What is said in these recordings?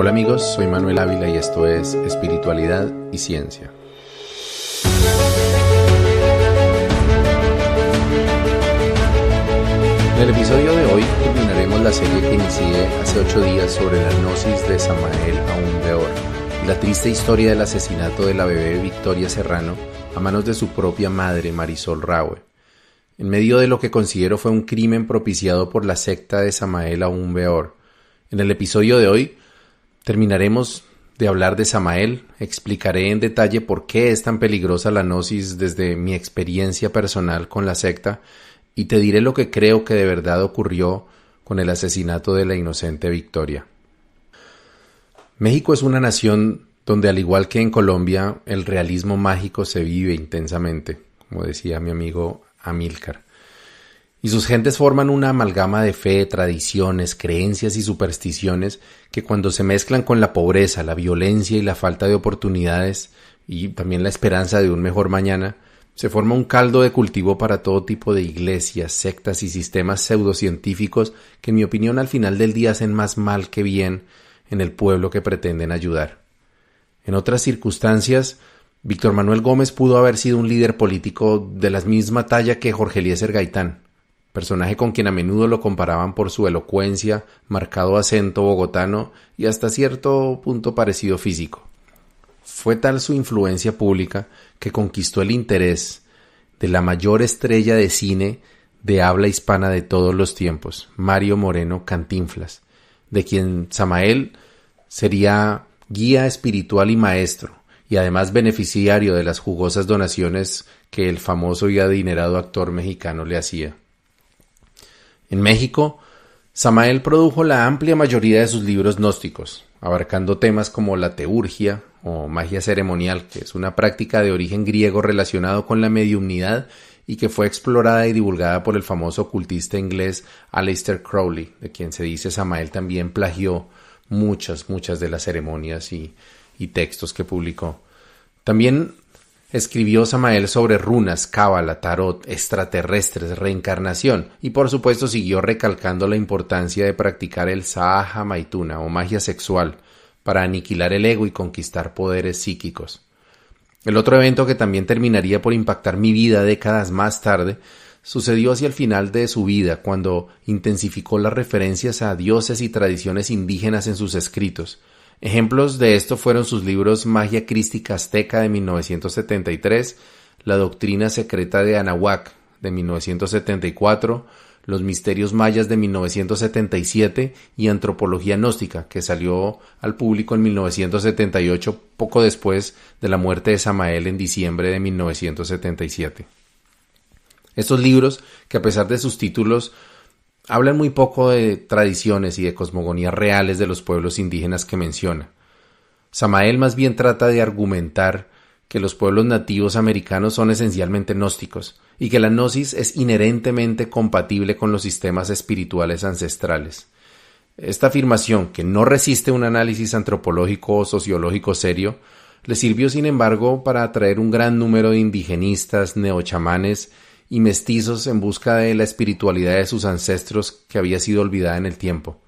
Hola amigos, soy Manuel Ávila y esto es Espiritualidad y Ciencia. En el episodio de hoy terminaremos la serie que inicié hace 8 días sobre la gnosis de Samael Aún Weor y la triste historia del asesinato de la bebé Victoria Serrano a manos de su propia madre Marisol Raue. En medio de lo que considero fue un crimen propiciado por la secta de Samael Aún Weor. En el episodio de hoy terminaremos de hablar de Samael, explicaré en detalle por qué es tan peligrosa la gnosis desde mi experiencia personal con la secta y te diré lo que creo que de verdad ocurrió con el asesinato de la inocente Victoria. México es una nación donde, al igual que en Colombia, el realismo mágico se vive intensamente, como decía mi amigo Amílcar. Y sus gentes forman una amalgama de fe, tradiciones, creencias y supersticiones que cuando se mezclan con la pobreza, la violencia y la falta de oportunidades y también la esperanza de un mejor mañana, se forma un caldo de cultivo para todo tipo de iglesias, sectas y sistemas pseudocientíficos que en mi opinión al final del día hacen más mal que bien en el pueblo que pretenden ayudar. En otras circunstancias, Víctor Manuel Gómez pudo haber sido un líder político de la misma talla que Jorge Eliezer Gaitán, personaje con quien a menudo lo comparaban por su elocuencia, marcado acento bogotano y hasta cierto punto parecido físico. Fue tal su influencia pública que conquistó el interés de la mayor estrella de cine de habla hispana de todos los tiempos, Mario Moreno Cantinflas, de quien Samael sería guía espiritual y maestro, y además beneficiario de las jugosas donaciones que el famoso y adinerado actor mexicano le hacía. En México, Samael produjo la amplia mayoría de sus libros gnósticos, abarcando temas como la teurgia o magia ceremonial, que es una práctica de origen griego relacionado con la mediumnidad y que fue explorada y divulgada por el famoso ocultista inglés Aleister Crowley, de quien se dice Samael también plagió muchas de las ceremonias y textos que publicó. También escribió Samael sobre runas, cábala, tarot, extraterrestres, reencarnación y por supuesto siguió recalcando la importancia de practicar el Sahaja Maituna o magia sexual para aniquilar el ego y conquistar poderes psíquicos. El otro evento que también terminaría por impactar mi vida décadas más tarde sucedió hacia el final de su vida cuando intensificó las referencias a dioses y tradiciones indígenas en sus escritos. Ejemplos de esto fueron sus libros Magia Crística Azteca de 1973, La Doctrina Secreta de Anahuac de 1974, Los Misterios Mayas de 1977 y Antropología Gnóstica, que salió al público en 1978, poco después de la muerte de Samael en diciembre de 1977. Estos libros, que a pesar de sus títulos hablan muy poco de tradiciones y de cosmogonías reales de los pueblos indígenas que menciona. Samael más bien trata de argumentar que los pueblos nativos americanos son esencialmente gnósticos y que la gnosis es inherentemente compatible con los sistemas espirituales ancestrales. Esta afirmación, que no resiste un análisis antropológico o sociológico serio, le sirvió sin embargo para atraer un gran número de indigenistas, neochamanes y mestizos en busca de la espiritualidad de sus ancestros que había sido olvidada en el tiempo.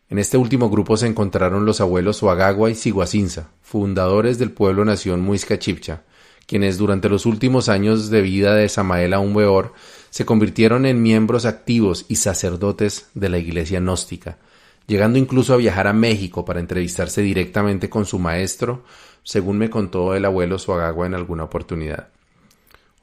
En este último grupo se encontraron los abuelos Oagagua y Siguacinza, fundadores del pueblo-nación Muisca Chibcha, quienes durante los últimos años de vida de Samael Aún Weor se convirtieron en miembros activos y sacerdotes de la iglesia gnóstica, llegando incluso a viajar a México para entrevistarse directamente con su maestro, según me contó el abuelo Oagagua en alguna oportunidad.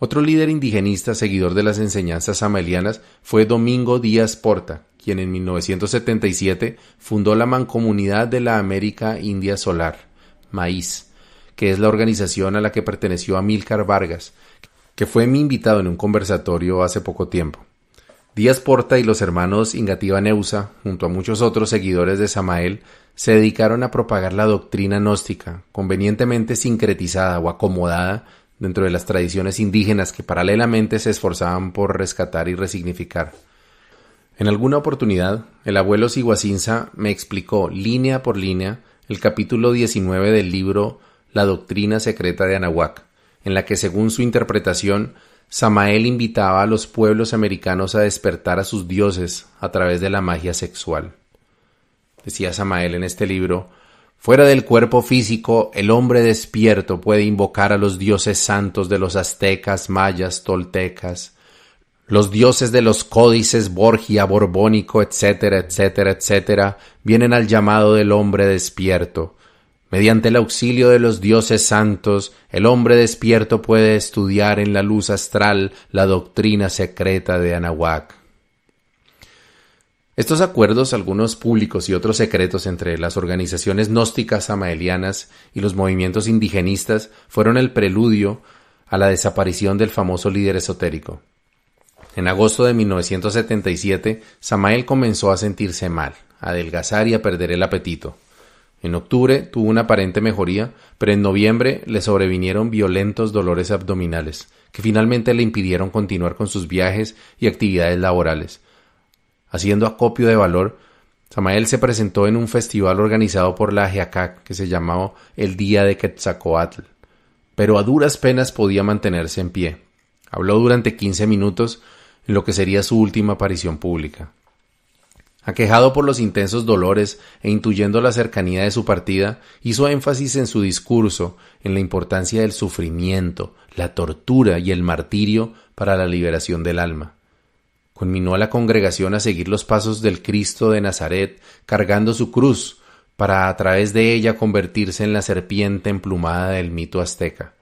Otro líder indigenista seguidor de las enseñanzas samaelianas fue Domingo Díaz Porta, quien en 1977 fundó la Mancomunidad de la América India Solar, MAIS, que es la organización a la que perteneció Amílcar Vargas, que fue mi invitado en un conversatorio hace poco tiempo. Díaz Porta y los hermanos Ingativa Neusa, junto a muchos otros seguidores de Samael, se dedicaron a propagar la doctrina gnóstica, convenientemente sincretizada o acomodada dentro de las tradiciones indígenas que paralelamente se esforzaban por rescatar y resignificar. En alguna oportunidad, el abuelo Siguacinza me explicó línea por línea el capítulo 19 del libro La Doctrina Secreta de Anahuac, en la que, según su interpretación, Samael invitaba a los pueblos americanos a despertar a sus dioses a través de la magia sexual. Decía Samael en este libro: Fuera del cuerpo físico, el hombre despierto puede invocar a los dioses santos de los aztecas, mayas, toltecas, los dioses de los códices Borgia, Borbónico, etcétera, etcétera, etcétera, vienen al llamado del hombre despierto. Mediante el auxilio de los dioses santos, el hombre despierto puede estudiar en la luz astral la doctrina secreta de Anahuac. Estos acuerdos, algunos públicos y otros secretos entre las organizaciones gnósticas samaelianas y los movimientos indigenistas, fueron el preludio a la desaparición del famoso líder esotérico. En agosto de 1977, Samael comenzó a sentirse mal, a adelgazar y a perder el apetito. En octubre tuvo una aparente mejoría, pero en noviembre le sobrevinieron violentos dolores abdominales, que finalmente le impidieron continuar con sus viajes y actividades laborales. Haciendo acopio de valor, Samael se presentó en un festival organizado por la Ajiacac que se llamaba el Día de Quetzalcóatl, pero a duras penas podía mantenerse en pie. Habló durante 15 minutos en lo que sería su última aparición pública. Aquejado por los intensos dolores e intuyendo la cercanía de su partida, hizo énfasis en su discurso en la importancia del sufrimiento, la tortura y el martirio para la liberación del alma. Conminó a la congregación a seguir los pasos del Cristo de Nazaret, cargando su cruz, para a través de ella convertirse en la serpiente emplumada del mito azteca.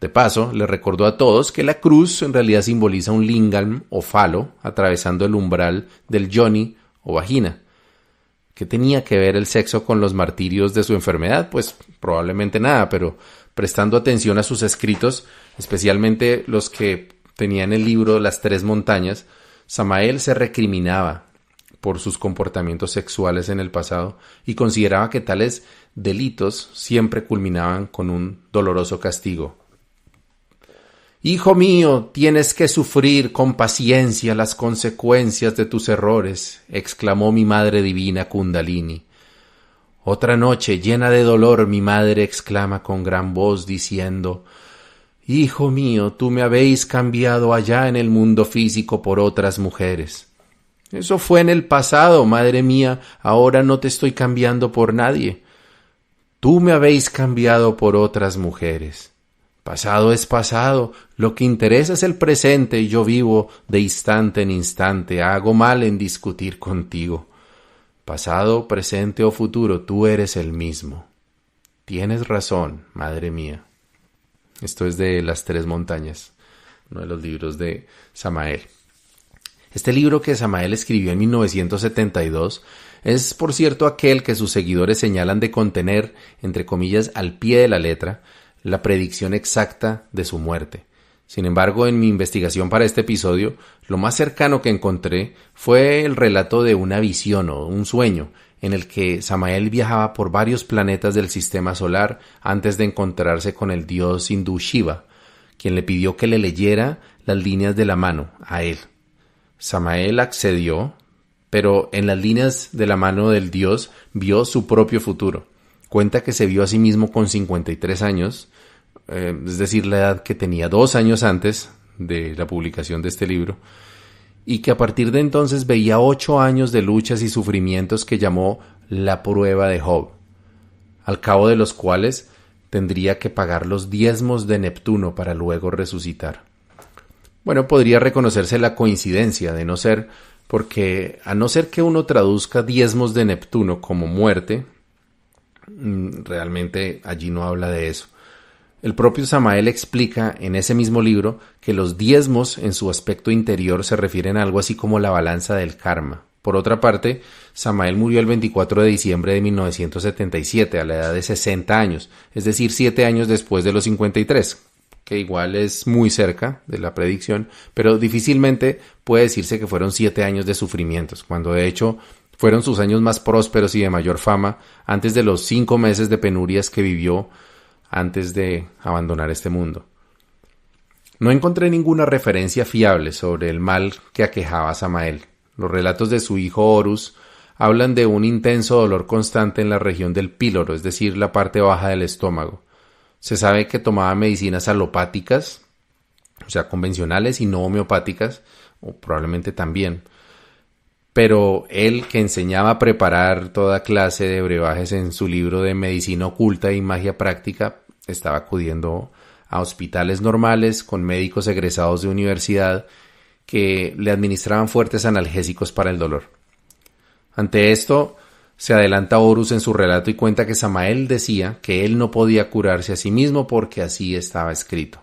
De paso, le recordó a todos que la cruz en realidad simboliza un lingam o falo atravesando el umbral del yoni o vagina. ¿Qué tenía que ver el sexo con los martirios de su enfermedad? Pues probablemente nada, pero prestando atención a sus escritos, especialmente los que tenían el libro Las Tres Montañas, Samael se recriminaba por sus comportamientos sexuales en el pasado y consideraba que tales delitos siempre culminaban con un doloroso castigo. «Hijo mío, tienes que sufrir con paciencia las consecuencias de tus errores», exclamó mi madre divina Kundalini. Otra noche, llena de dolor, mi madre exclama con gran voz diciendo: «Hijo mío, tú me habéis cambiado allá en el mundo físico por otras mujeres». «Eso fue en el pasado, madre mía, ahora no te estoy cambiando por nadie». «Tú me habéis cambiado por otras mujeres». «Pasado es pasado, lo que interesa es el presente y yo vivo de instante en instante, hago mal en discutir contigo. Pasado, presente o futuro, tú eres el mismo». «Tienes razón, madre mía». Esto es de Las Tres Montañas, uno de los libros de Samael. Este libro que Samael escribió en 1972 es, por cierto, aquel que sus seguidores señalan de contener, entre comillas, al pie de la letra, la predicción exacta de su muerte. Sin embargo, en mi investigación para este episodio, lo más cercano que encontré fue el relato de una visión o un sueño, en el que Samael viajaba por varios planetas del sistema solar antes de encontrarse con el dios hindú Shiva, quien le pidió que le leyera las líneas de la mano a él. Samael accedió, pero en las líneas de la mano del dios vio su propio futuro. Cuenta que se vio a sí mismo con 53 años, es decir, la edad que tenía 2 años antes de la publicación de este libro, y que a partir de entonces veía 8 años de luchas y sufrimientos que llamó la prueba de Job, al cabo de los cuales tendría que pagar los diezmos de Neptuno para luego resucitar. Bueno, podría reconocerse la coincidencia de no ser, porque a no ser que uno traduzca diezmos de Neptuno como muerte, realmente allí no habla de eso. El propio Samael explica en ese mismo libro que los diezmos en su aspecto interior se refieren a algo así como la balanza del karma. Por otra parte, Samael murió el 24 de diciembre de 1977 a la edad de 60 años, es decir, 7 años después de los 53, que igual es muy cerca de la predicción, pero difícilmente puede decirse que fueron 7 años de sufrimientos, cuando de hecho fueron sus años más prósperos y de mayor fama antes de los 5 meses de penurias que vivió antes de abandonar este mundo. No encontré ninguna referencia fiable sobre el mal que aquejaba a Samael. Los relatos de su hijo Horus hablan de un intenso dolor constante en la región del píloro, es decir, la parte baja del estómago. Se sabe que tomaba medicinas alopáticas, o sea, convencionales y no homeopáticas, o probablemente también. pero él, que enseñaba a preparar toda clase de brebajes en su libro de medicina oculta y magia práctica, estaba acudiendo a hospitales normales con médicos egresados de universidad que le administraban fuertes analgésicos para el dolor. Ante esto, se adelanta Horus en su relato y cuenta que Samael decía que él no podía curarse a sí mismo porque así estaba escrito.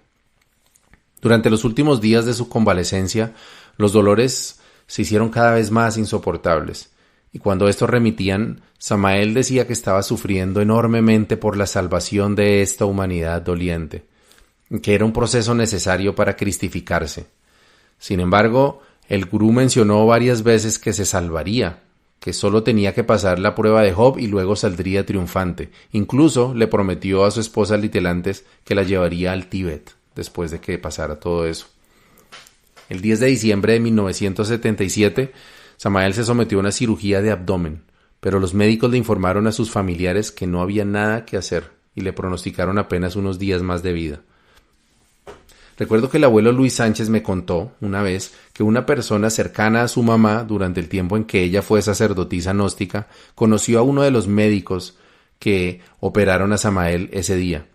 Durante los últimos días de su convalecencia, los dolores se hicieron cada vez más insoportables, y cuando estos remitían, Samael decía que estaba sufriendo enormemente por la salvación de esta humanidad doliente, que era un proceso necesario para cristificarse. Sin embargo, el gurú mencionó varias veces que se salvaría, que solo tenía que pasar la prueba de Job y luego saldría triunfante. Incluso le prometió a su esposa Litelantes que la llevaría al Tíbet después de que pasara todo eso. El 10 de diciembre de 1977, Samael se sometió a una cirugía de abdomen, pero los médicos le informaron a sus familiares que no había nada que hacer y le pronosticaron apenas unos días más de vida. Recuerdo que el abuelo Luis Sánchez me contó una vez que una persona cercana a su mamá, durante el tiempo en que ella fue sacerdotisa gnóstica, conoció a uno de los médicos que operaron a Samael ese día.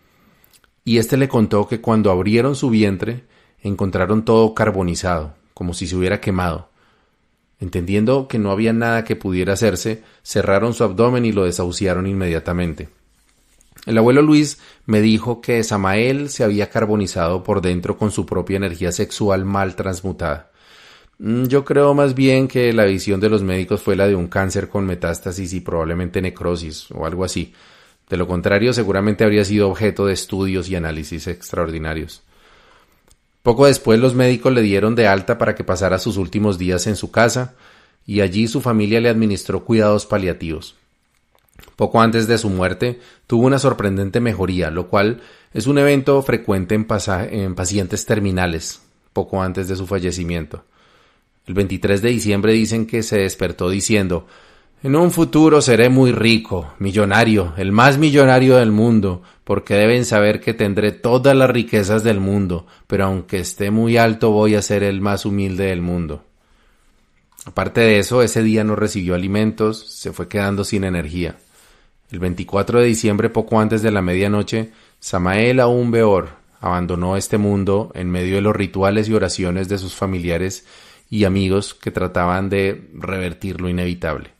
Y éste le contó que cuando abrieron su vientre, encontraron todo carbonizado, como si se hubiera quemado. Entendiendo que no había nada que pudiera hacerse, cerraron su abdomen y lo desahuciaron inmediatamente. El abuelo Luis me dijo que Samael se había carbonizado por dentro con su propia energía sexual mal transmutada. Yo creo más bien que la visión de los médicos fue la de un cáncer con metástasis y probablemente necrosis o algo así. De lo contrario, seguramente habría sido objeto de estudios y análisis extraordinarios. Poco después los médicos le dieron de alta para que pasara sus últimos días en su casa y allí su familia le administró cuidados paliativos. Poco antes de su muerte tuvo una sorprendente mejoría, lo cual es un evento frecuente en pacientes terminales, poco antes de su fallecimiento. El 23 de diciembre dicen que se despertó diciendo: «En un futuro seré muy rico, millonario, el más millonario del mundo, porque deben saber que tendré todas las riquezas del mundo, pero aunque esté muy alto voy a ser el más humilde del mundo». Aparte de eso, ese día no recibió alimentos, se fue quedando sin energía. El 24 de diciembre, poco antes de la medianoche, Samael Aún Weor abandonó este mundo en medio de los rituales y oraciones de sus familiares y amigos que trataban de revertir lo inevitable.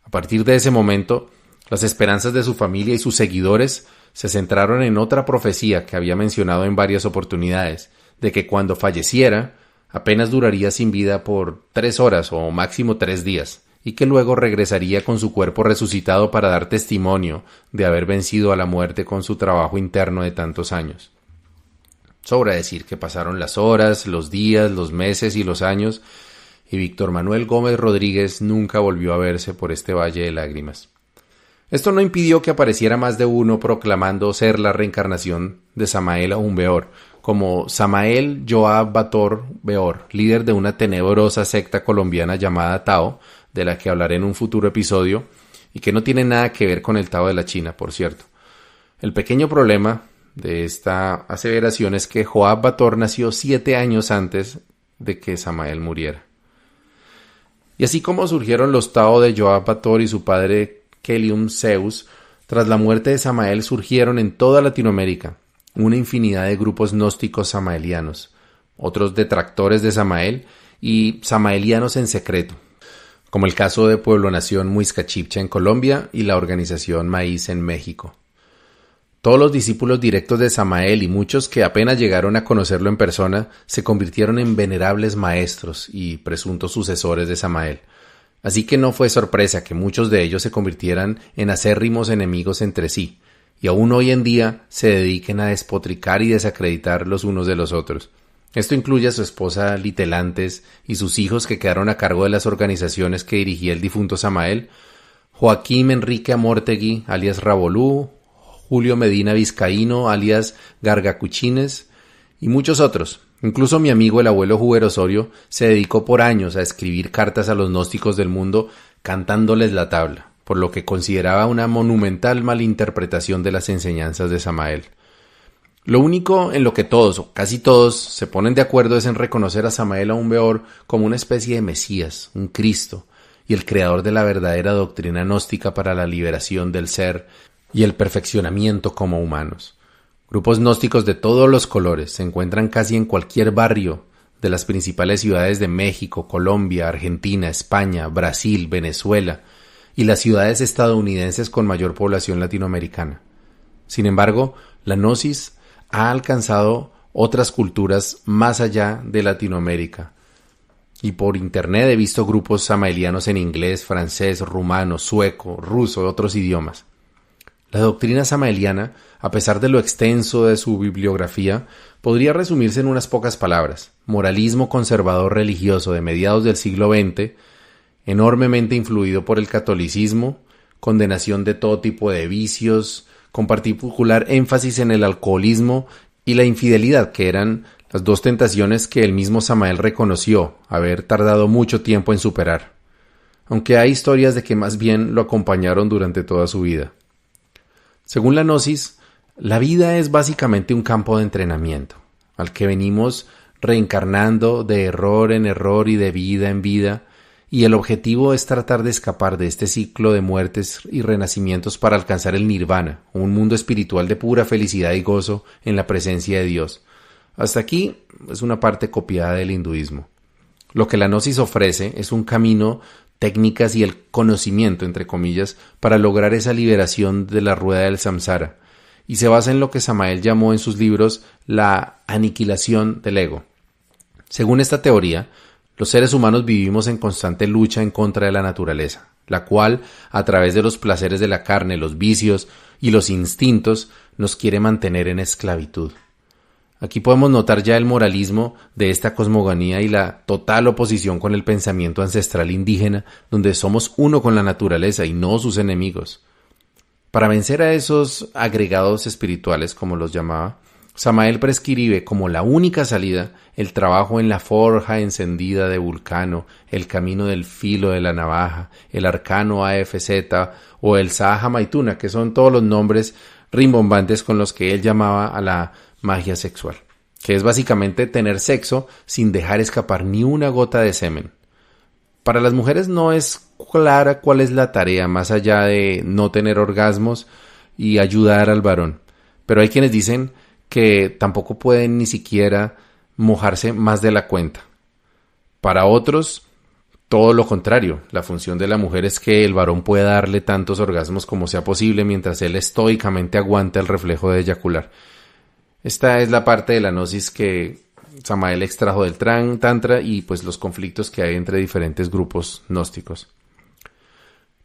A partir de ese momento, las esperanzas de su familia y sus seguidores se centraron en otra profecía que había mencionado en varias oportunidades, de que cuando falleciera, apenas duraría sin vida por 3 horas o máximo 3 días, y que luego regresaría con su cuerpo resucitado para dar testimonio de haber vencido a la muerte con su trabajo interno de tantos años. Sobra decir que pasaron las horas, los días, los meses y los años, y Víctor Manuel Gómez Rodríguez nunca volvió a verse por este valle de lágrimas. Esto no impidió que apareciera más de uno proclamando ser la reencarnación de Samael Aún Weor, como Samael Joab Bator Weor, líder de una tenebrosa secta colombiana llamada Tao, de la que hablaré en un futuro episodio, y que no tiene nada que ver con el Tao de la China, por cierto. El pequeño problema de esta aseveración es que Joab Bator nació 7 años antes de que Samael muriera. Y así como surgieron los Tao de Joab Bator y su padre Kelium Zeus, tras la muerte de Samael surgieron en toda Latinoamérica una infinidad de grupos gnósticos samaelianos, otros detractores de Samael y samaelianos en secreto, como el caso de Pueblo Nación Muisca Chibcha en Colombia y la organización Maíz en México. Todos los discípulos directos de Samael y muchos que apenas llegaron a conocerlo en persona se convirtieron en venerables maestros y presuntos sucesores de Samael. Así que no fue sorpresa que muchos de ellos se convirtieran en acérrimos enemigos entre sí, y aún hoy en día se dediquen a despotricar y desacreditar los unos de los otros. Esto incluye a su esposa Litelantes y sus hijos que quedaron a cargo de las organizaciones que dirigía el difunto Samael, Joaquín Enrique Amortegui, alias Rabolú, Julio Medina Vizcaíno, alias Gargacuchines, y muchos otros. Incluso mi amigo el abuelo Juber Osorio se dedicó por años a escribir cartas a los gnósticos del mundo cantándoles la tabla, por lo que consideraba una monumental malinterpretación de las enseñanzas de Samael. Lo único en lo que todos, o casi todos, se ponen de acuerdo es en reconocer a Samael Aun Weor como una especie de Mesías, un Cristo, y el creador de la verdadera doctrina gnóstica para la liberación del ser y el perfeccionamiento como humanos. Grupos gnósticos de todos los colores se encuentran casi en cualquier barrio de las principales ciudades de México, Colombia, Argentina, España, Brasil, Venezuela y las ciudades estadounidenses con mayor población latinoamericana. Sin embargo, la gnosis ha alcanzado otras culturas más allá de Latinoamérica. Y por internet he visto grupos samaelianos en inglés, francés, rumano, sueco, ruso y otros idiomas. La doctrina samaeliana, a pesar de lo extenso de su bibliografía, podría resumirse en unas pocas palabras: moralismo conservador religioso de mediados del siglo XX, enormemente influido por el catolicismo, condenación de todo tipo de vicios, con particular énfasis en el alcoholismo y la infidelidad, que eran las dos tentaciones que el mismo Samael reconoció haber tardado mucho tiempo en superar, aunque hay historias de que más bien lo acompañaron durante toda su vida. Según la gnosis, la vida es básicamente un campo de entrenamiento, al que venimos reencarnando de error en error y de vida en vida, y el objetivo es tratar de escapar de este ciclo de muertes y renacimientos para alcanzar el nirvana, un mundo espiritual de pura felicidad y gozo en la presencia de Dios. Hasta aquí es una parte copiada del hinduismo. Lo que la gnosis ofrece es un camino, técnicas y el conocimiento, entre comillas, para lograr esa liberación de la rueda del samsara, y se basa en lo que Samael llamó en sus libros la aniquilación del ego. Según esta teoría, los seres humanos vivimos en constante lucha en contra de la naturaleza, la cual, a través de los placeres de la carne, los vicios y los instintos, nos quiere mantener en esclavitud. Aquí podemos notar ya el moralismo de esta cosmogonía y la total oposición con el pensamiento ancestral indígena, donde somos uno con la naturaleza y no sus enemigos. Para vencer a esos agregados espirituales, como los llamaba, Samael prescribe como la única salida el trabajo en la forja encendida de Vulcano, el camino del filo de la navaja, el arcano AFZ o el Sahaja Maituna, que son todos los nombres rimbombantes con los que él llamaba a la magia sexual, que es básicamente tener sexo sin dejar escapar ni una gota de semen. Para las mujeres no es clara cuál es la tarea, más allá de no tener orgasmos y ayudar al varón, pero hay quienes dicen que tampoco pueden ni siquiera mojarse más de la cuenta. Para otros, todo lo contrario. La función de la mujer es que el varón pueda darle tantos orgasmos como sea posible mientras él estoicamente aguanta el reflejo de eyacular. Esta es la parte de la gnosis que Samael extrajo del Tantra y pues los conflictos que hay entre diferentes grupos gnósticos.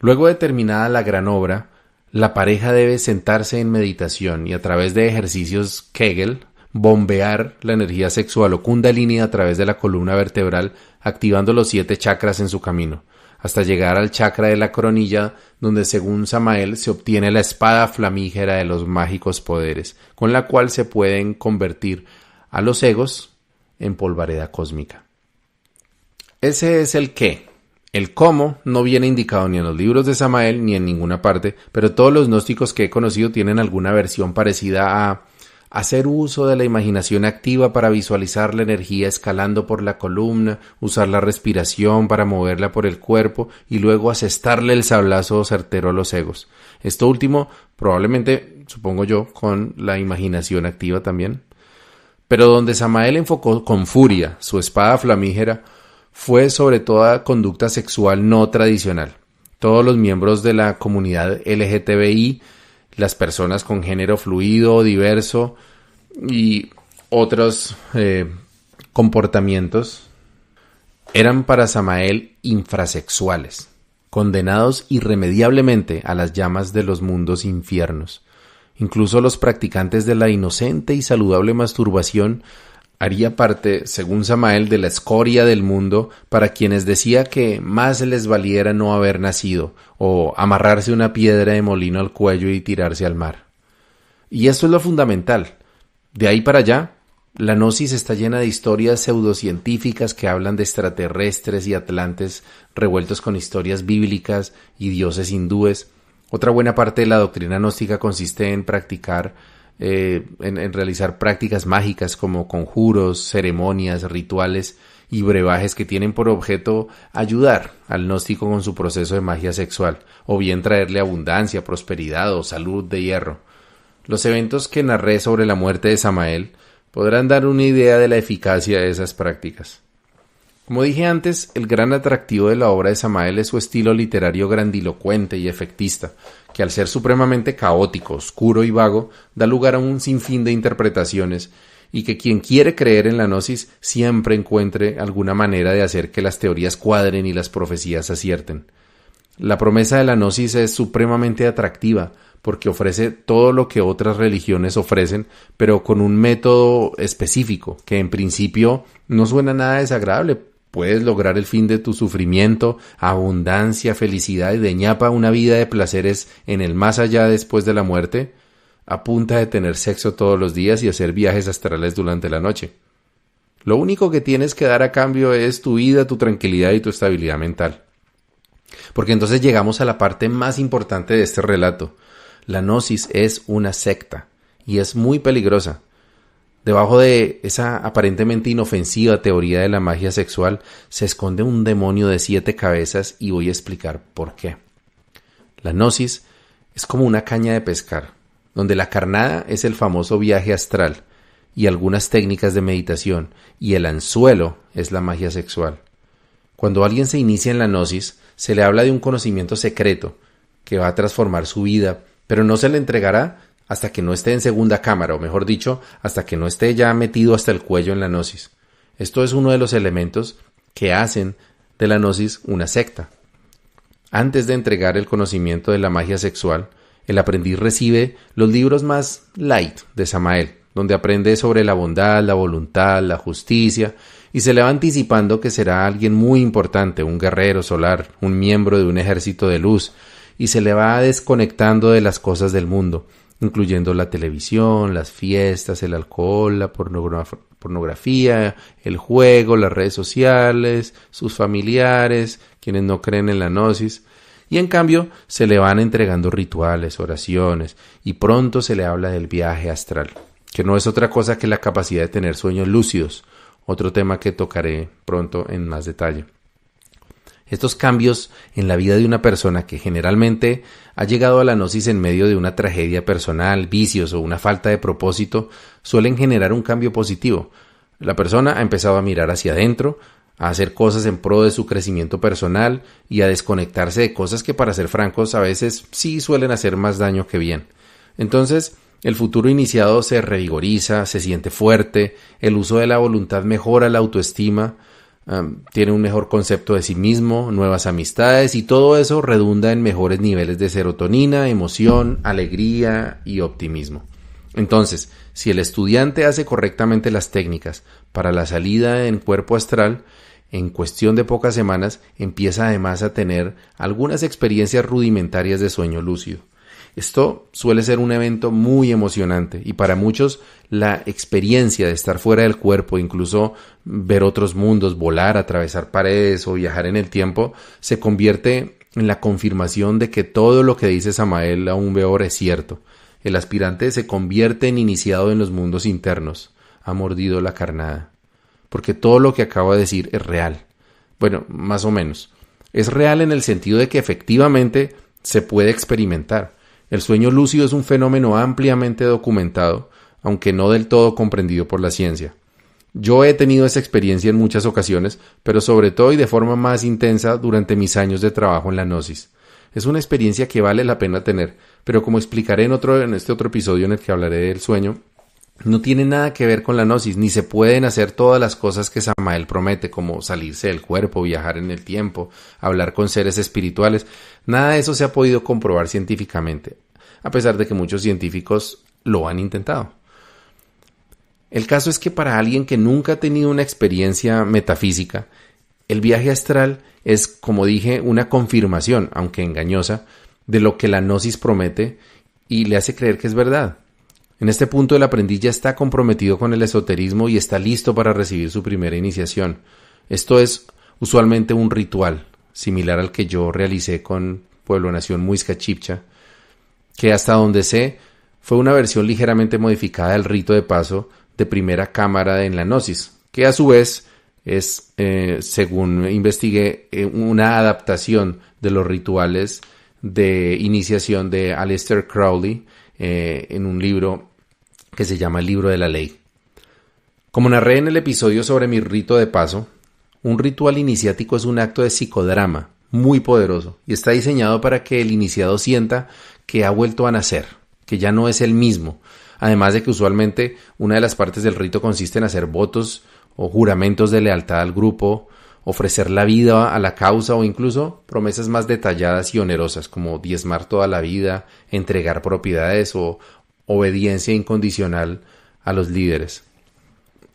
Luego de terminada la gran obra, la pareja debe sentarse en meditación y a través de ejercicios Kegel bombear la energía sexual o kundalini a través de la columna vertebral, activando los 7 chakras en su camino, hasta llegar al chakra de la coronilla, donde según Samael se obtiene la espada flamígera de los mágicos poderes, con la cual se pueden convertir a los egos en polvareda cósmica. Ese es el qué. El cómo no viene indicado ni en los libros de Samael ni en ninguna parte, pero todos los gnósticos que he conocido tienen alguna versión parecida a hacer uso de la imaginación activa para visualizar la energía escalando por la columna, usar la respiración para moverla por el cuerpo y luego asestarle el sablazo certero a los egos. Esto último probablemente, supongo yo, con la imaginación activa también. Pero donde Samael enfocó con furia su espada flamígera fue sobre toda conducta sexual no tradicional. Todos los miembros de la comunidad LGTBI, las personas con género fluido o diverso y otros comportamientos eran para Samael infrasexuales, condenados irremediablemente a las llamas de los mundos infiernos. Incluso los practicantes de la inocente y saludable masturbación haría parte, según Samael, de la escoria del mundo para quienes decía que más les valiera no haber nacido o amarrarse una piedra de molino al cuello y tirarse al mar. Y esto es lo fundamental. De ahí para allá, la gnosis está llena de historias pseudocientíficas que hablan de extraterrestres y atlantes revueltos con historias bíblicas y dioses hindúes. Otra buena parte de la doctrina gnóstica consiste en practicar en realizar prácticas mágicas como conjuros, ceremonias, rituales y brebajes que tienen por objeto ayudar al gnóstico con su proceso de magia sexual, o bien traerle abundancia, prosperidad o salud de hierro. Los eventos que narré sobre la muerte de Samael podrán dar una idea de la eficacia de esas prácticas. Como dije antes, el gran atractivo de la obra de Samael es su estilo literario grandilocuente y efectista, que al ser supremamente caótico, oscuro y vago, da lugar a un sinfín de interpretaciones, y que quien quiere creer en la gnosis siempre encuentre alguna manera de hacer que las teorías cuadren y las profecías acierten. La promesa de la gnosis es supremamente atractiva, porque ofrece todo lo que otras religiones ofrecen, pero con un método específico, que en principio no suena nada desagradable. Puedes lograr el fin de tu sufrimiento, abundancia, felicidad y de ñapa una vida de placeres en el más allá después de la muerte, a punta de tener sexo todos los días y hacer viajes astrales durante la noche. Lo único que tienes que dar a cambio es tu vida, tu tranquilidad y tu estabilidad mental. Porque entonces llegamos a la parte más importante de este relato. La gnosis es una secta y es muy peligrosa. Debajo de esa aparentemente inofensiva teoría de la magia sexual se esconde un demonio de 7 cabezas y voy a explicar por qué. La gnosis es como una caña de pescar, donde la carnada es el famoso viaje astral y algunas técnicas de meditación, y el anzuelo es la magia sexual. Cuando alguien se inicia en la gnosis, se le habla de un conocimiento secreto que va a transformar su vida, pero no se le entregará hasta que no esté en segunda cámara, o mejor dicho, hasta que no esté ya metido hasta el cuello en la gnosis. Esto es uno de los elementos que hacen de la gnosis una secta. Antes de entregar el conocimiento de la magia sexual, el aprendiz recibe los libros más light de Samael, donde aprende sobre la bondad, la voluntad, la justicia, y se le va anticipando que será alguien muy importante, un guerrero solar, un miembro de un ejército de luz, y se le va desconectando de las cosas del mundo, incluyendo la televisión, las fiestas, el alcohol, la pornografía, el juego, las redes sociales, sus familiares, quienes no creen en la gnosis. Y en cambio se le van entregando rituales, oraciones, y pronto se le habla del viaje astral, que no es otra cosa que la capacidad de tener sueños lúcidos, otro tema que tocaré pronto en más detalle. Estos cambios en la vida de una persona que generalmente ha llegado a la gnosis en medio de una tragedia personal, vicios o una falta de propósito, suelen generar un cambio positivo. La persona ha empezado a mirar hacia adentro, a hacer cosas en pro de su crecimiento personal y a desconectarse de cosas que, para ser francos, a veces sí suelen hacer más daño que bien. Entonces, el futuro iniciado se revigoriza, se siente fuerte, el uso de la voluntad mejora la autoestima, tiene un mejor concepto de sí mismo, nuevas amistades, y todo eso redunda en mejores niveles de serotonina, emoción, alegría y optimismo. Entonces, si el estudiante hace correctamente las técnicas para la salida en cuerpo astral, en cuestión de pocas semanas empieza además a tener algunas experiencias rudimentarias de sueño lúcido. Esto suele ser un evento muy emocionante, y para muchos la experiencia de estar fuera del cuerpo, incluso ver otros mundos, volar, atravesar paredes o viajar en el tiempo, se convierte en la confirmación de que todo lo que dice Samael Aún Weor es cierto. El aspirante se convierte en iniciado en los mundos internos. Ha mordido la carnada. Porque todo lo que acabo de decir es real. Bueno, más o menos. Es real en el sentido de que efectivamente se puede experimentar. El sueño lúcido es un fenómeno ampliamente documentado, aunque no del todo comprendido por la ciencia. Yo he tenido esa experiencia en muchas ocasiones, pero sobre todo y de forma más intensa durante mis años de trabajo en la gnosis. Es una experiencia que vale la pena tener, pero como explicaré en este otro episodio en el que hablaré del sueño, no tiene nada que ver con la gnosis, ni se pueden hacer todas las cosas que Samael promete, como salirse del cuerpo, viajar en el tiempo, hablar con seres espirituales. Nada de eso se ha podido comprobar científicamente, a pesar de que muchos científicos lo han intentado. El caso es que para alguien que nunca ha tenido una experiencia metafísica, el viaje astral es, como dije, una confirmación, aunque engañosa, de lo que la gnosis promete y le hace creer que es verdad. En este punto el aprendiz ya está comprometido con el esoterismo y está listo para recibir su primera iniciación. Esto es usualmente un ritual, similar al que yo realicé con Pueblo Nación Muisca Chibcha, que hasta donde sé fue una versión ligeramente modificada del rito de paso de primera cámara en la Gnosis, que a su vez es, según investigué, una adaptación de los rituales de iniciación de Aleister Crowley en un libro que se llama El Libro de la Ley. Como narré en el episodio sobre mi rito de paso, un ritual iniciático es un acto de psicodrama muy poderoso y está diseñado para que el iniciado sienta que ha vuelto a nacer, que ya no es el mismo, además de que usualmente una de las partes del rito consiste en hacer votos o juramentos de lealtad al grupo, ofrecer la vida a la causa o incluso promesas más detalladas y onerosas como diezmar toda la vida, entregar propiedades o obediencia incondicional a los líderes.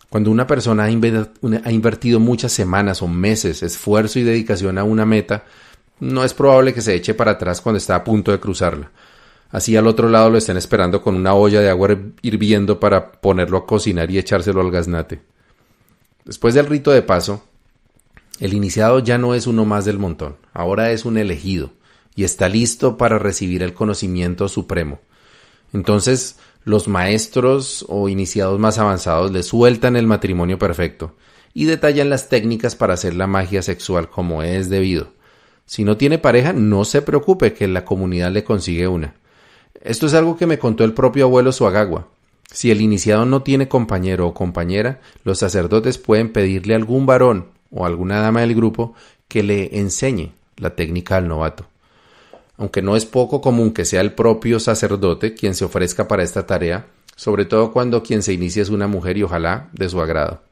Cuando una persona ha invertido muchas semanas o meses, esfuerzo y dedicación a una meta, no es probable que se eche para atrás cuando está a punto de cruzarla. Así al otro lado lo estén esperando con una olla de agua hirviendo para ponerlo a cocinar y echárselo al gaznate. Después del rito de paso, el iniciado ya no es uno más del montón, ahora es un elegido y está listo para recibir el conocimiento supremo. Entonces, los maestros o iniciados más avanzados le sueltan el matrimonio perfecto y detallan las técnicas para hacer la magia sexual como es debido. Si no tiene pareja, no se preocupe que la comunidad le consigue una. Esto es algo que me contó el propio abuelo Suagagua. Si el iniciado no tiene compañero o compañera, los sacerdotes pueden pedirle a algún varón o alguna dama del grupo que le enseñe la técnica al novato. Aunque no es poco común que sea el propio sacerdote quien se ofrezca para esta tarea, sobre todo cuando quien se inicia es una mujer y ojalá de su agrado.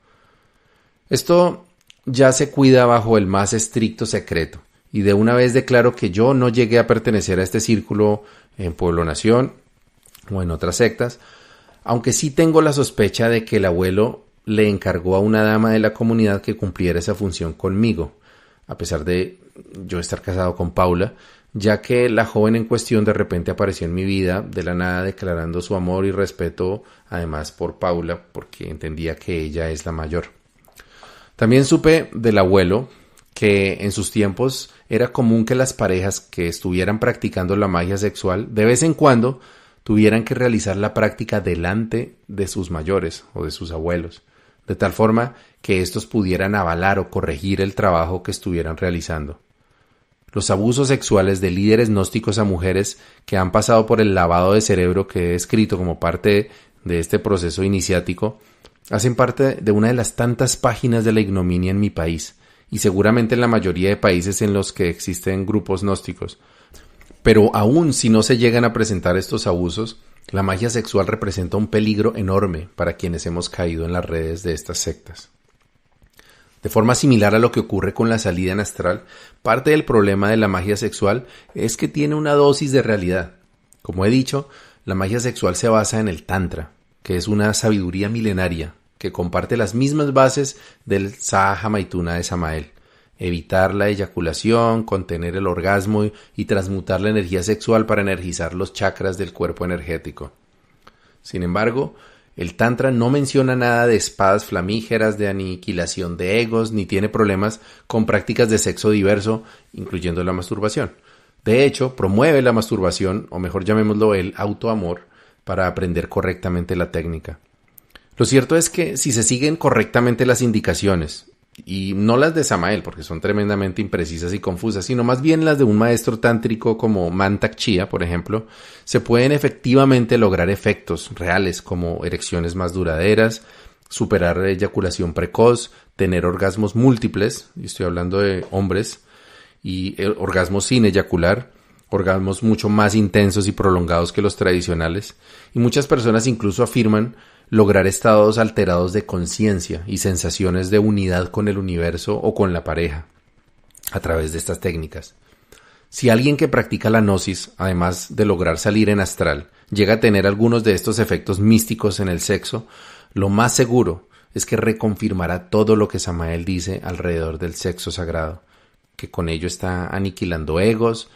Esto ya se cuida bajo el más estricto secreto, y de una vez declaro que yo no llegué a pertenecer a este círculo en Pueblo Nación o en otras sectas, aunque sí tengo la sospecha de que el abuelo le encargó a una dama de la comunidad que cumpliera esa función conmigo, a pesar de yo estar casado con Paula, ya que la joven en cuestión de repente apareció en mi vida de la nada declarando su amor y respeto además por Paula, porque entendía que ella es la mayor. También supe del abuelo que en sus tiempos era común que las parejas que estuvieran practicando la magia sexual de vez en cuando tuvieran que realizar la práctica delante de sus mayores o de sus abuelos, de tal forma que éstos pudieran avalar o corregir el trabajo que estuvieran realizando. Los abusos sexuales de líderes gnósticos a mujeres que han pasado por el lavado de cerebro que he escrito como parte de este proceso iniciático hacen parte de una de las tantas páginas de la ignominia en mi país y seguramente en la mayoría de países en los que existen grupos gnósticos. Pero aún si no se llegan a presentar estos abusos, la magia sexual representa un peligro enorme para quienes hemos caído en las redes de estas sectas. De forma similar a lo que ocurre con la salida en astral, parte del problema de la magia sexual es que tiene una dosis de realidad. Como he dicho, la magia sexual se basa en el Tantra, que es una sabiduría milenaria que comparte las mismas bases del Sahaja Maituna de Samael: evitar la eyaculación, contener el orgasmo y transmutar la energía sexual para energizar los chakras del cuerpo energético. Sin embargo, el Tantra no menciona nada de espadas flamígeras, de aniquilación de egos, ni tiene problemas con prácticas de sexo diverso, incluyendo la masturbación. De hecho, promueve la masturbación, o mejor llamémoslo el autoamor, para aprender correctamente la técnica. Lo cierto es que si se siguen correctamente las indicaciones, y no las de Samael, porque son tremendamente imprecisas y confusas, sino más bien las de un maestro tántrico como Mantak Chia, por ejemplo, se pueden efectivamente lograr efectos reales como erecciones más duraderas, superar la eyaculación precoz, tener orgasmos múltiples, y estoy hablando de hombres, y orgasmos sin eyacular, orgasmos mucho más intensos y prolongados que los tradicionales, y muchas personas incluso afirman lograr estados alterados de conciencia y sensaciones de unidad con el universo o con la pareja a través de estas técnicas. Si alguien que practica la gnosis, además de lograr salir en astral, llega a tener algunos de estos efectos místicos en el sexo, lo más seguro es que reconfirmará todo lo que Samael dice alrededor del sexo sagrado, que con ello está aniquilando egos,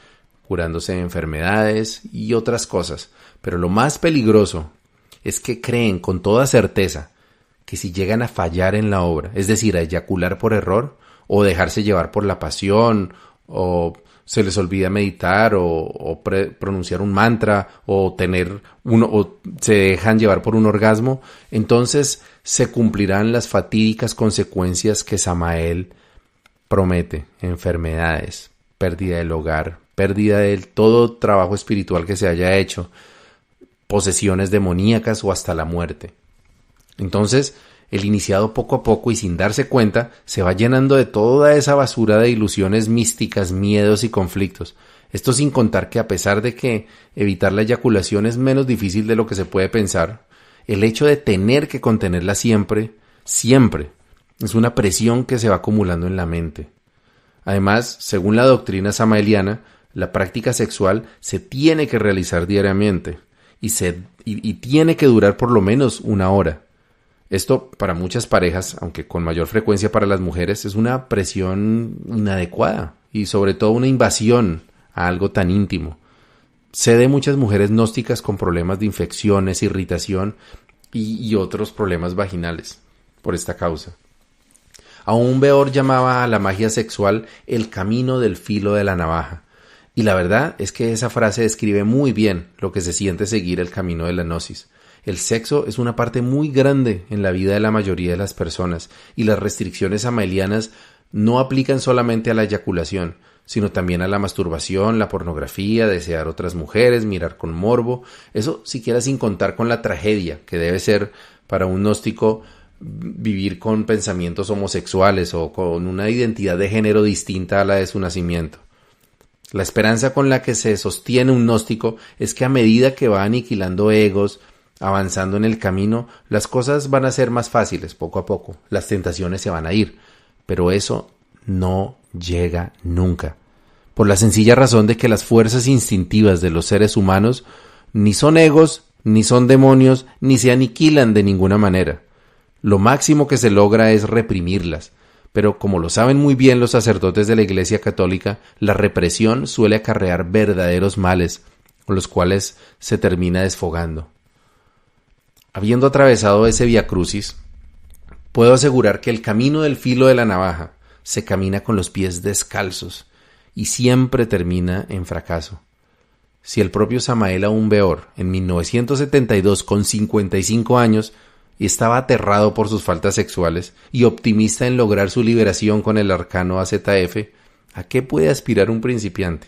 curándose de enfermedades y otras cosas. Pero lo más peligroso es que creen con toda certeza que si llegan a fallar en la obra, es decir, a eyacular por error o dejarse llevar por la pasión o se les olvida meditar o pronunciar un mantra o se dejan llevar por un orgasmo, entonces se cumplirán las fatídicas consecuencias que Samael promete: enfermedades, pérdida del hogar, pérdida de todo trabajo espiritual que se haya hecho, posesiones demoníacas o hasta la muerte. Entonces, el iniciado poco a poco y sin darse cuenta se va llenando de toda esa basura de ilusiones místicas, miedos y conflictos. Esto sin contar que, a pesar de que evitar la eyaculación es menos difícil de lo que se puede pensar, el hecho de tener que contenerla siempre, es una presión que se va acumulando en la mente. Además, según la doctrina samaeliana, la práctica sexual se tiene que realizar diariamente y tiene que durar por lo menos 1 hora. Esto, para muchas parejas, aunque con mayor frecuencia para las mujeres, es una presión inadecuada y sobre todo una invasión a algo tan íntimo. Sé de muchas mujeres gnósticas con problemas de infecciones, irritación y otros problemas vaginales por esta causa. Aún Beor llamaba a la magia sexual el camino del filo de la navaja. Y la verdad es que esa frase describe muy bien lo que se siente seguir el camino de la gnosis. El sexo es una parte muy grande en la vida de la mayoría de las personas y las restricciones samaelianas no aplican solamente a la eyaculación, sino también a la masturbación, la pornografía, desear otras mujeres, mirar con morbo, eso siquiera sin contar con la tragedia que debe ser para un gnóstico vivir con pensamientos homosexuales o con una identidad de género distinta a la de su nacimiento. La esperanza con la que se sostiene un gnóstico es que a medida que va aniquilando egos, avanzando en el camino, las cosas van a ser más fáciles poco a poco, las tentaciones se van a ir, pero eso no llega nunca, por la sencilla razón de que las fuerzas instintivas de los seres humanos ni son egos, ni son demonios, ni se aniquilan de ninguna manera. Lo máximo que se logra es reprimirlas, pero como lo saben muy bien los sacerdotes de la Iglesia Católica, la represión suele acarrear verdaderos males, con los cuales se termina desfogando. Habiendo atravesado ese viacrucis, puedo asegurar que el camino del filo de la navaja se camina con los pies descalzos y siempre termina en fracaso. Si el propio Samael Aún Beor, en 1972, con 55 años, estaba aterrado por sus faltas sexuales y optimista en lograr su liberación con el arcano AZF, ¿a qué puede aspirar un principiante?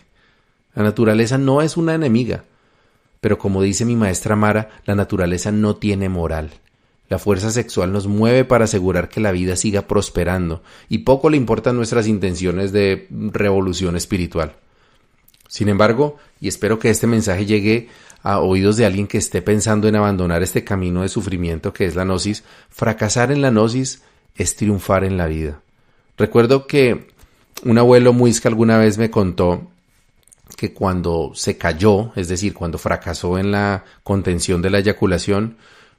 La naturaleza no es una enemiga. Pero como dice mi maestra Mara, la naturaleza no tiene moral. La fuerza sexual nos mueve para asegurar que la vida siga prosperando y poco le importan nuestras intenciones de revolución espiritual. Sin embargo, y espero que este mensaje llegue a oídos de alguien que esté pensando en abandonar este camino de sufrimiento que es la gnosis, fracasar en la gnosis es triunfar en la vida. Recuerdo que un abuelo muisca alguna vez me contó que cuando se cayó, es decir, cuando fracasó en la contención de la eyaculación,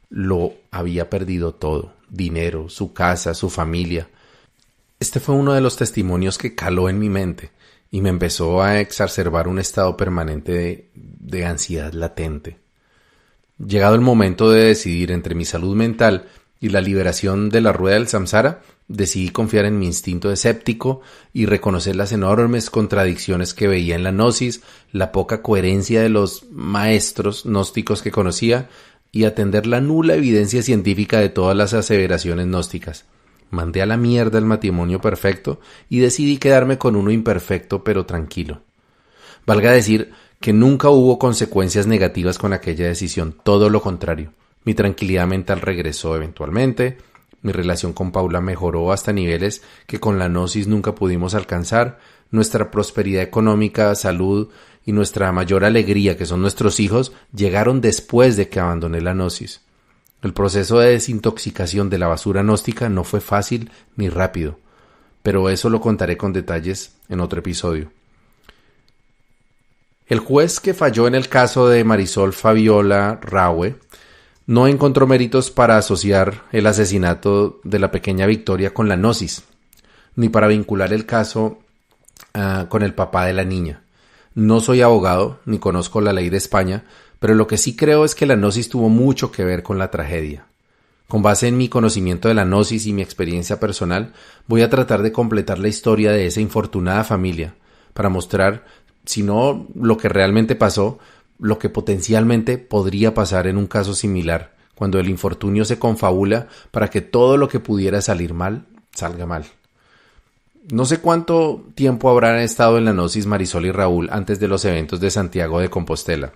lo había perdido todo: dinero, su casa, su familia. Este fue uno de los testimonios que caló en mi mente y me empezó a exacerbar un estado permanente de ansiedad latente. Llegado el momento de decidir entre mi salud mental y la liberación de la rueda del samsara, decidí confiar en mi instinto escéptico y reconocer las enormes contradicciones que veía en la gnosis, la poca coherencia de los maestros gnósticos que conocía y atender la nula evidencia científica de todas las aseveraciones gnósticas. Mandé a la mierda el matrimonio perfecto y decidí quedarme con uno imperfecto pero tranquilo. Valga decir que nunca hubo consecuencias negativas con aquella decisión, todo lo contrario. Mi tranquilidad mental regresó eventualmente, mi relación con Paula mejoró hasta niveles que con la gnosis nunca pudimos alcanzar, nuestra prosperidad económica, salud y nuestra mayor alegría, que son nuestros hijos, llegaron después de que abandoné la gnosis. El proceso de desintoxicación de la basura gnóstica no fue fácil ni rápido, pero eso lo contaré con detalles en otro episodio. El juez que falló en el caso de Marisol Fabiola Rahue no encontró méritos para asociar el asesinato de la pequeña Victoria con la gnosis, ni para vincular el caso con el papá de la niña. No soy abogado, ni conozco la ley de España, pero lo que sí creo es que la gnosis tuvo mucho que ver con la tragedia. Con base en mi conocimiento de la gnosis y mi experiencia personal, voy a tratar de completar la historia de esa infortunada familia, para mostrar, si no lo que realmente pasó, lo que potencialmente podría pasar en un caso similar, cuando el infortunio se confabula para que todo lo que pudiera salir mal, salga mal. No sé cuánto tiempo habrán estado en la gnosis Marisol y Raúl antes de los eventos de Santiago de Compostela,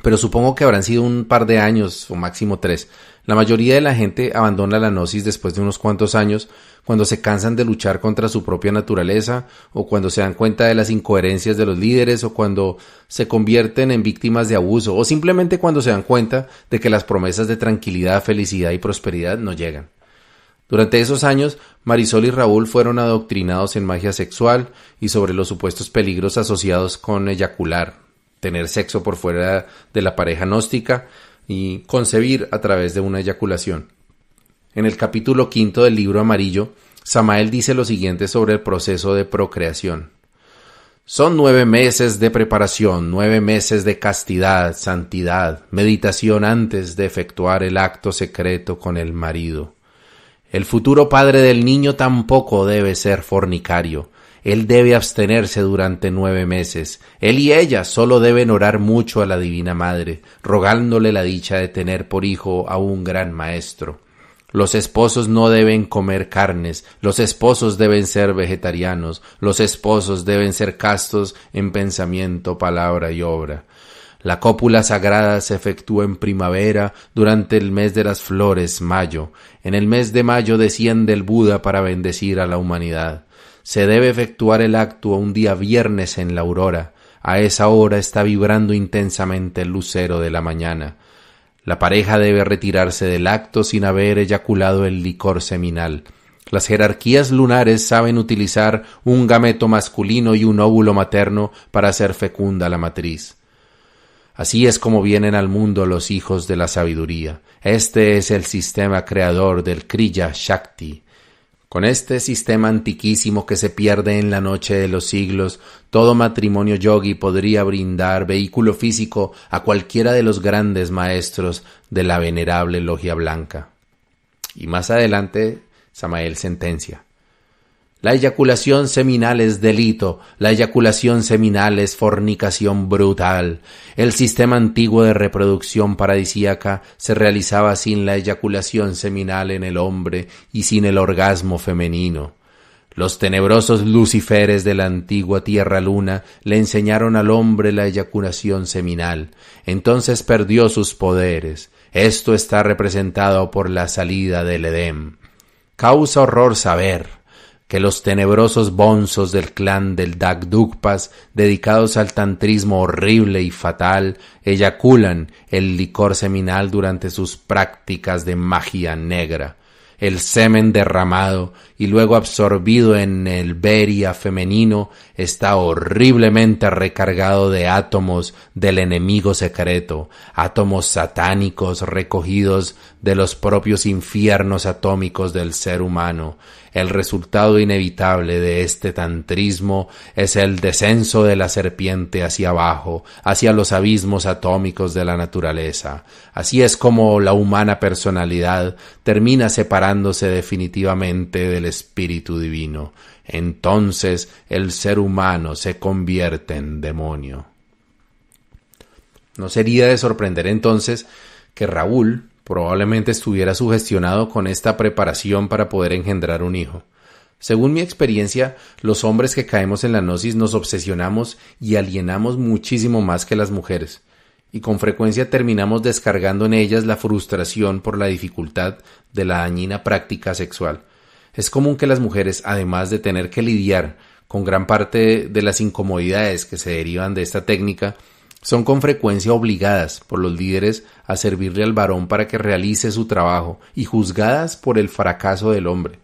pero supongo que habrán sido un par de años o máximo 3. La mayoría de la gente abandona la gnosis después de unos cuantos años, cuando se cansan de luchar contra su propia naturaleza, o cuando se dan cuenta de las incoherencias de los líderes, o cuando se convierten en víctimas de abuso, o simplemente cuando se dan cuenta de que las promesas de tranquilidad, felicidad y prosperidad no llegan. Durante esos años, Marisol y Raúl fueron adoctrinados en magia sexual y sobre los supuestos peligros asociados con eyacular, tener sexo por fuera de la pareja gnóstica y concebir a través de una eyaculación. En el capítulo 5 del libro amarillo, Samael dice lo siguiente sobre el proceso de procreación. Son 9 meses de preparación, 9 meses de castidad, santidad, meditación antes de efectuar el acto secreto con el marido. El futuro padre del niño tampoco debe ser fornicario. Él debe abstenerse durante 9 meses. Él y ella solo deben orar mucho a la Divina Madre, rogándole la dicha de tener por hijo a un gran maestro. Los esposos no deben comer carnes, los esposos deben ser vegetarianos, los esposos deben ser castos en pensamiento, palabra y obra. La cópula sagrada se efectúa en primavera durante el mes de las flores, mayo. En el mes de mayo desciende el Buda para bendecir a la humanidad. Se debe efectuar el acto un día viernes en la aurora. A esa hora está vibrando intensamente el lucero de la mañana. La pareja debe retirarse del acto sin haber eyaculado el licor seminal. Las jerarquías lunares saben utilizar un gameto masculino y un óvulo materno para hacer fecunda la matriz. Así es como vienen al mundo los hijos de la sabiduría. Este es el sistema creador del Kriya Shakti. Con este sistema antiquísimo que se pierde en la noche de los siglos, todo matrimonio yogi podría brindar vehículo físico a cualquiera de los grandes maestros de la venerable logia blanca. Y más adelante, Samael sentencia. La eyaculación seminal es delito, la eyaculación seminal es fornicación brutal. El sistema antiguo de reproducción paradisíaca se realizaba sin la eyaculación seminal en el hombre y sin el orgasmo femenino. Los tenebrosos luciferes de la antigua tierra-luna le enseñaron al hombre la eyaculación seminal. Entonces perdió sus poderes. Esto está representado por la salida del Edén. Causa horror saber que los tenebrosos bonzos del clan del Dagdugpas, dedicados al tantrismo horrible y fatal, eyaculan el licor seminal durante sus prácticas de magia negra. El semen derramado y luego absorbido en el Beria femenino está horriblemente recargado de átomos del enemigo secreto, átomos satánicos recogidos de los propios infiernos atómicos del ser humano. El resultado inevitable de este tantrismo es el descenso de la serpiente hacia abajo, hacia los abismos atómicos de la naturaleza. Así es como la humana personalidad termina separándose definitivamente del espíritu divino. Entonces el ser humano se convierte en demonio. ¿No sería de sorprender entonces que Raúl probablemente estuviera sugestionado con esta preparación para poder engendrar un hijo? Según mi experiencia, los hombres que caemos en la gnosis nos obsesionamos y alienamos muchísimo más que las mujeres, y con frecuencia terminamos descargando en ellas la frustración por la dificultad de la dañina práctica sexual. Es común que las mujeres, además de tener que lidiar con gran parte de las incomodidades que se derivan de esta técnica, son con frecuencia obligadas por los líderes a servirle al varón para que realice su trabajo y juzgadas por el fracaso del hombre.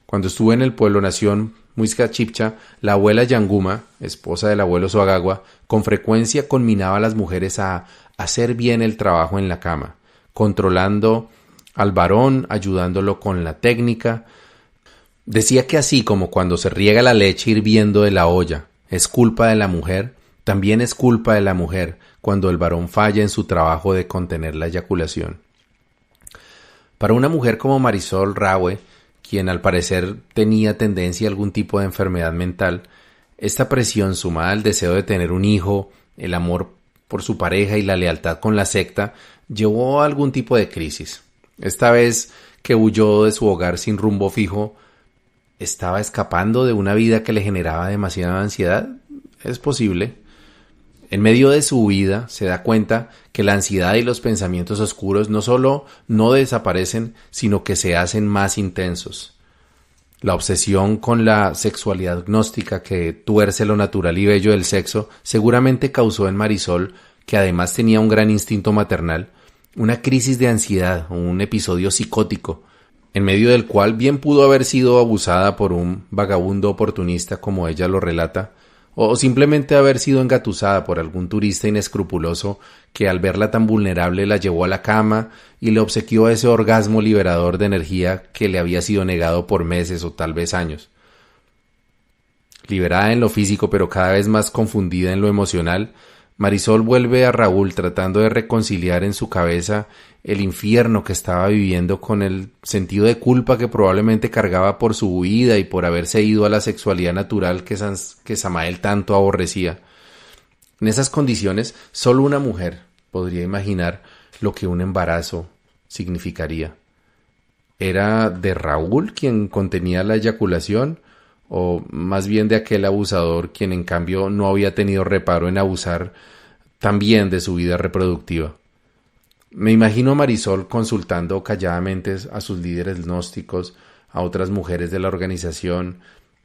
Cuando estuve en el pueblo nación Muisca Chipcha, la abuela Yanguma, esposa del abuelo Soagagua, con frecuencia conminaba a las mujeres a hacer bien el trabajo en la cama, controlando al varón, ayudándolo con la técnica. Decía que así como cuando se riega la leche hirviendo de la olla es culpa de la mujer, también es culpa de la mujer cuando el varón falla en su trabajo de contener la eyaculación. Para una mujer como Marisol Raue, quien al parecer tenía tendencia a algún tipo de enfermedad mental, Esta presión, sumada al deseo de tener un hijo, el amor por su pareja y la lealtad con la secta, llevó a algún tipo de crisis. Esta vez que huyó de su hogar sin rumbo fijo, ¿estaba escapando de una vida que le generaba demasiada ansiedad? Es posible. En medio de su huida se da cuenta que la ansiedad y los pensamientos oscuros no solo no desaparecen, sino que se hacen más intensos. La obsesión con la sexualidad gnóstica que tuerce lo natural y bello del sexo seguramente causó en Marisol, que además tenía un gran instinto maternal, una crisis de ansiedad o un episodio psicótico, en medio del cual bien pudo haber sido abusada por un vagabundo oportunista como ella lo relata, o simplemente haber sido engatusada por algún turista inescrupuloso que al verla tan vulnerable la llevó a la cama y le obsequió ese orgasmo liberador de energía que le había sido negado por meses o tal vez años. Liberada en lo físico pero cada vez más confundida en lo emocional, Marisol vuelve a Raúl tratando de reconciliar en su cabeza el infierno que estaba viviendo con el sentido de culpa que probablemente cargaba por su huida y por haberse ido a la sexualidad natural que Samael tanto aborrecía. En esas condiciones, solo una mujer podría imaginar lo que un embarazo significaría. ¿Era de Raúl quien contenía la eyaculación? ¿O más bien de aquel abusador quien en cambio no había tenido reparo en abusar también de su vida reproductiva? Me imagino a Marisol consultando calladamente a sus líderes gnósticos, a otras mujeres de la organización,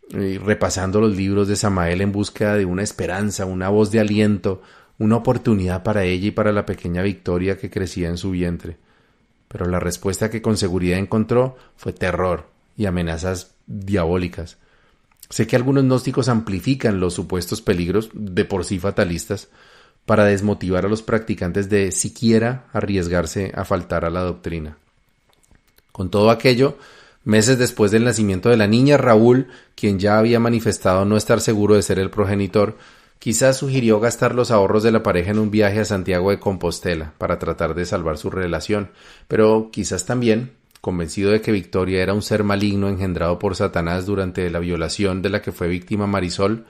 y repasando los libros de Samael en búsqueda de una esperanza, una voz de aliento, una oportunidad para ella y para la pequeña Victoria que crecía en su vientre. Pero la respuesta que con seguridad encontró fue terror y amenazas diabólicas. Sé que algunos gnósticos amplifican los supuestos peligros, de por sí fatalistas, para desmotivar a los practicantes de siquiera arriesgarse a faltar a la doctrina. Con todo aquello, meses después del nacimiento de la niña, Raúl, quien ya había manifestado no estar seguro de ser el progenitor, quizás sugirió gastar los ahorros de la pareja en un viaje a Santiago de Compostela para tratar de salvar su relación, pero quizás también, convencido de que Victoria era un ser maligno engendrado por Satanás durante la violación de la que fue víctima Marisol,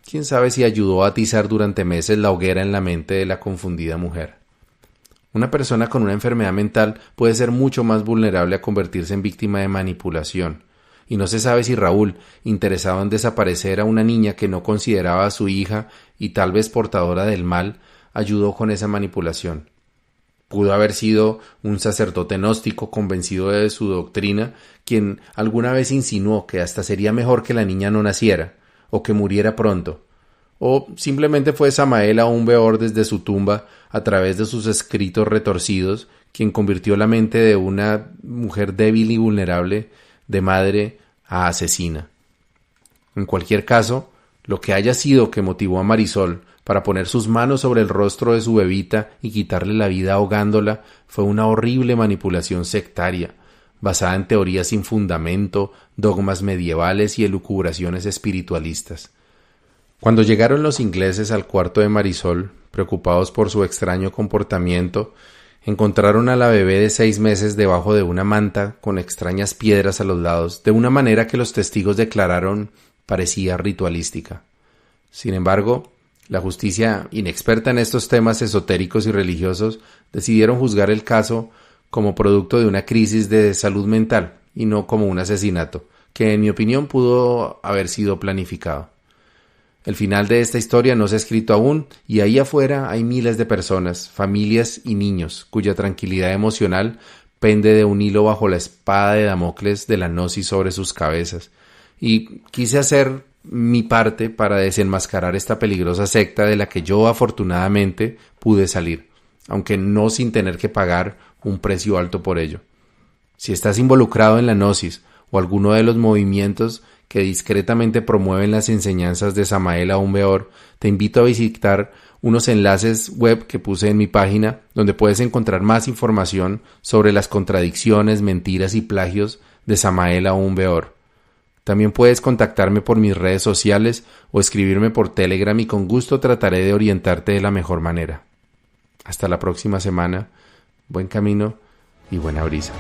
quién sabe si ayudó a atizar durante meses la hoguera en la mente de la confundida mujer. Una persona con una enfermedad mental puede ser mucho más vulnerable a convertirse en víctima de manipulación, y no se sabe si Raúl, interesado en desaparecer a una niña que no consideraba a su hija y tal vez portadora del mal, ayudó con esa manipulación. Pudo haber sido un sacerdote gnóstico convencido de su doctrina, quien alguna vez insinuó que hasta sería mejor que la niña no naciera, o que muriera pronto. O simplemente fue Samael aún Beor desde su tumba, a través de sus escritos retorcidos, quien convirtió la mente de una mujer débil y vulnerable de madre a asesina. En cualquier caso, lo que haya sido que motivó a Marisol para poner sus manos sobre el rostro de su bebita y quitarle la vida ahogándola fue una horrible manipulación sectaria, basada en teorías sin fundamento, dogmas medievales y elucubraciones espiritualistas. Cuando llegaron los ingleses al cuarto de Marisol, preocupados por su extraño comportamiento, encontraron a la bebé de 6 meses debajo de una manta con extrañas piedras a los lados, de una manera que los testigos declararon parecía ritualística. Sin embargo, la justicia, inexperta en estos temas esotéricos y religiosos, decidieron juzgar el caso como producto de una crisis de salud mental y no como un asesinato, que en mi opinión pudo haber sido planificado. El final de esta historia no se ha escrito aún y ahí afuera hay miles de personas, familias y niños cuya tranquilidad emocional pende de un hilo bajo la espada de Damocles de la gnosis sobre sus cabezas. Y quise hacer mi parte para desenmascarar esta peligrosa secta de la que yo afortunadamente pude salir, aunque no sin tener que pagar un precio alto por ello. Si estás involucrado en la gnosis o alguno de los movimientos que discretamente promueven las enseñanzas de Samael Aún Beor, te invito a visitar unos enlaces web que puse en mi página donde puedes encontrar más información sobre las contradicciones, mentiras y plagios de Samael Aún Beor. También puedes contactarme por mis redes sociales o escribirme por Telegram y con gusto trataré de orientarte de la mejor manera. Hasta la próxima semana, buen camino y buena brisa.